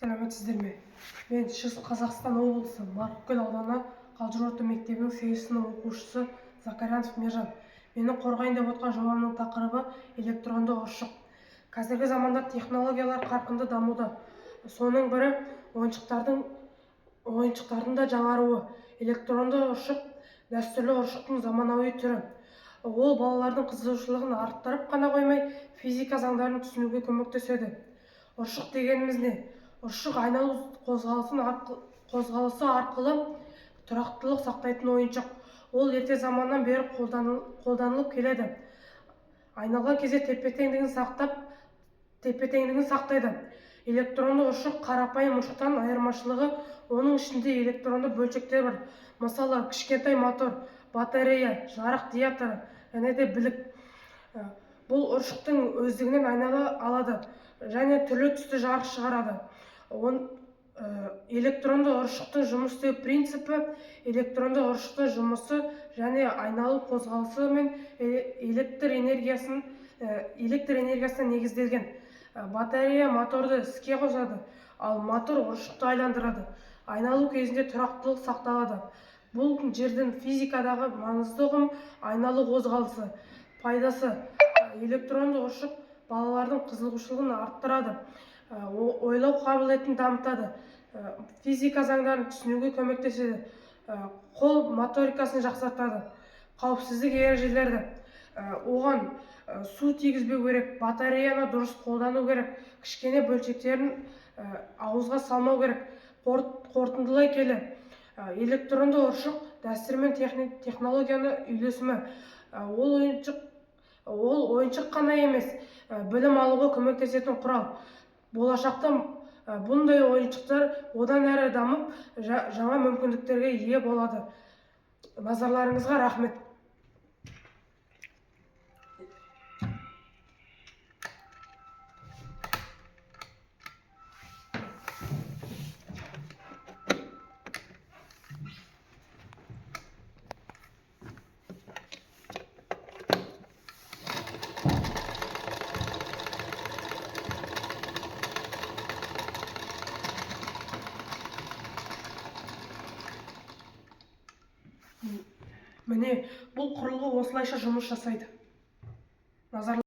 Сәлеметсіздер ме? Мен Шығыс Қазақстан облысы Марқакөл ауданы Қалжыр орта мектебінің 8 сынып оқушысы Закарянов Мержан. Менің қорғайын деп отқан жобамның тақырыбы электронды ұршық. Қазіргі заманда технологиялар қарқынды дамуда. Соның бірі ойыншықтардың да жаңаруы. Электронды ұршық дәстүрлі ұршықтың заманауи түрі. Ол балалардың қызығушылығын арттырып қана қоймай, физика заңдарын түсінуге көмектеседі. Ұршық дегеніміз не? Ұршық айналу қозғалысы арқылы тұрақтылық сақтайтын ойыншық. Ол ерте заманнан бері қолданылып келеді. Айналған кезде тепе-теңдігін сақтайды. Электронды ұршық қарапайым ұршықтан айырмашылығы оның ішінде электронды бөлшектер бар. Мысалы, кішкентай мотор, батарея, жарық диоды және де білік. Бұл ұршықтың өздігінен айнала алады және түрлі түсті жарық шығарады. Электронды ұршықтың жұмыс істеу принципі электронды ұршықтың жұмысы және айналу қозғалысы мен электр энергиясына негізделген. Батарея моторды іске қосады, ал мотор ұршықты айландырады. Айналу кезінде тұрақтылық сақталады. Бұл жердің физикадағы маңызды ұғым айналу қозғалысы. Пайдасы: электронды ұршық балалардың қызығушылығын арттырады, ойлау қабілетін дамытады, физика заңдарын түсінуге көмектеседі, қол моторикасын жақсартады, қауіпсіздік ережелері: оған су тигізбеу керек, батареяны дұрыс қолдану керек, кішкене бөлшектерін ауызға салмау керек. Қорытындылай келе, электронды ұршық дәстүр мен технологияны үйлесімі. Ол ойыншық қана емес, білім алуға көмектесетін құрал. Болашақта бұндай ойыншықтар одан әрі дамып, жаңа мүмкіндіктерге ие болады. Назарларыңызға рахмет. Міне, бұл құрылғы осылайша жұмыс жасайды.